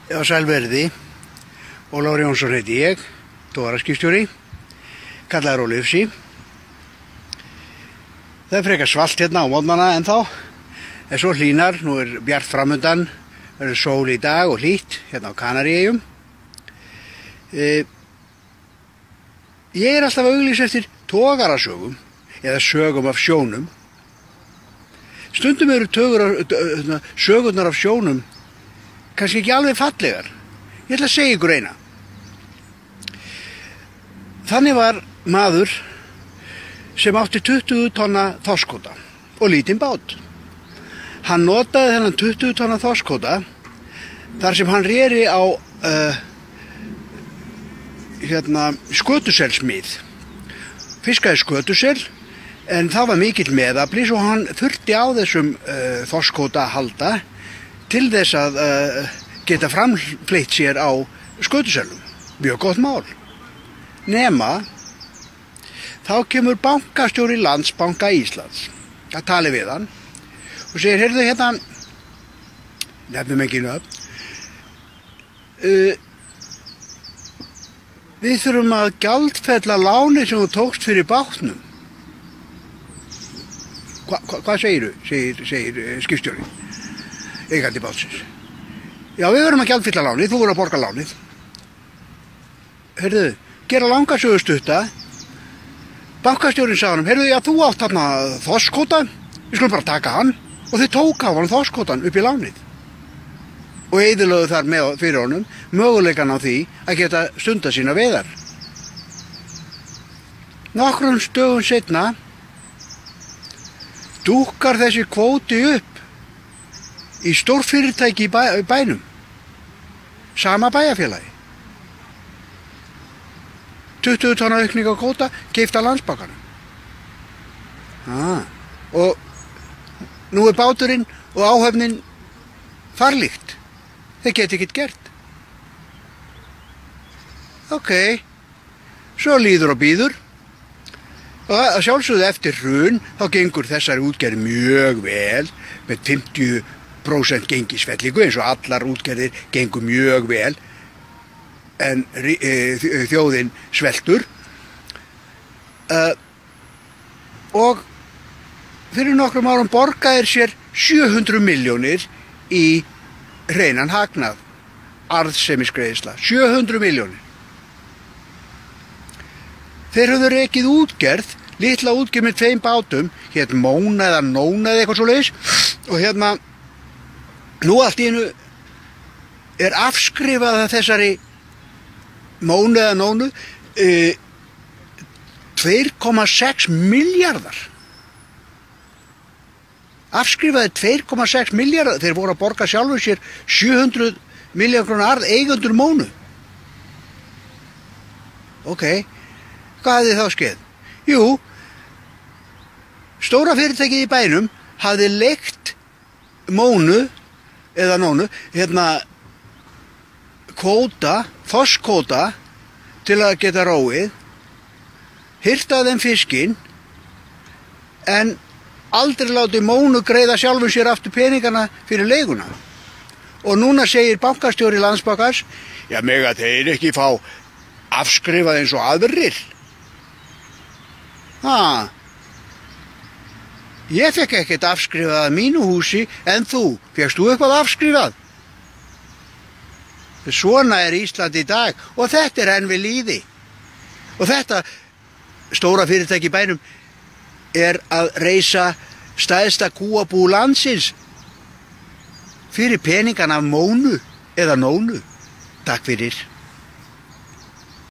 Já, sælverði. Ólafur Jónsson heiti ég, togaraskipstjóri, kallaður Óli Ufsi. Það frekar svalt hérna á morgnana ennþá, en svo hlýnar, nú bjart framundan, verður sól í dag og hlýtt hérna á Kanaríeyjum. Ég alltaf að auglýsa eftir togarasögum eða sögum af sjónum. Stundum eru sögurnar af sjónum kannski ekki alveg fallegar. Ég ætla að segja ykkur eina. Þannig var maður sem átti 20 tonna þorskkvóta og lítinn bát. Hann notaði þennan 20 tonna þorskkvóta þar sem hann reri á skötuselsmið. Fiskaði skötusel, en það var mikill meðafli svo hann þurfti á þessum þorskkvóta að halda til þess að geta framfleytt sér á skötuselum. Mjög gott mál. Nema, þá kemur bankastjóri Landsbanka Íslands að tala við hann og segir, heyrðu hérna, nefnum ekki nöfn, við þurfum að gjaldfella lánið sem þú tókst fyrir bátnum. Hvað segirðu? segir skipstjóri, eigandi bátsins. Já, við verðum að gjaldfella lánið, þú verður að borga lánið. Heyrðu, gera langa sögu stutta. Bankastjórinn sagði honum, heyrðu, já, þú átt þarna þorskkvóta, við skulum bara taka hann. Og þau tók á hann þorskkvótann upp í lánið. Og eyðilögðu þar fyrir honum möguleikann á því að geta stundað sína veiðar. Nokkrum dögum seinna dúkkar þessi kvóti upp í stórfyrirtæki í bænum. Sama bæjarfélagi. 20 tonna aukning á kvóta, keypt af Landsbankanum. Og nú báturinn og áhöfnin farlíkt. Þeir geta ekkert gert. Ok, svo líður og býður. Og að sjálfsögðu eftir hrun, þá gengur þessari útgerð mjög vel, með 50% gengisfellingu, eins og allar útgerðir gengur mjög vel, en þjóðin sveltur. Og fyrir nokkrum árum borgaðir sér 700 milljónir í hreinan hagnað, arðsemisgreiðsla, 700 milljónir. Þeir höfðu rekið útgerð, litla útgerð með 2 bátum, hérna Móna eða Nóna eða eitthvað svoleiðis, og nú allt í einu afskrifað að þessari Mónu eða Nónu 2,6 milljarðar. Afskrifaði 2,6 milljarðar, þeir voru að borga sjálfur sér 700 milljónir króna arð eigendur Mónu. Ok, hvað hafði þá skeð? Jú, stóra fyrirtækið í bænum hafði leigt Mónu eða Nónu, kvóta, þorskkvóta til að geta róið, hirtað þeim fiskinn, en aldrei látið Mónu greiða sjálfum sér aftur peningana fyrir leiguna. Og núna segir bankastjóri Landsbankans, já, mega þeir ekki fá afskrifað eins og aðrir. Ég fekk ekkert afskrifað að mínu húsi, en þú, fékkst þú eitthvað afskrifað? Svona Ísland í dag, og þetta enn við lýði. Og þetta stóra fyrirtæki í bænum að reisa stærsta kúabú landsins fyrir peningana af Mónu eða Nónu. Takk fyrir.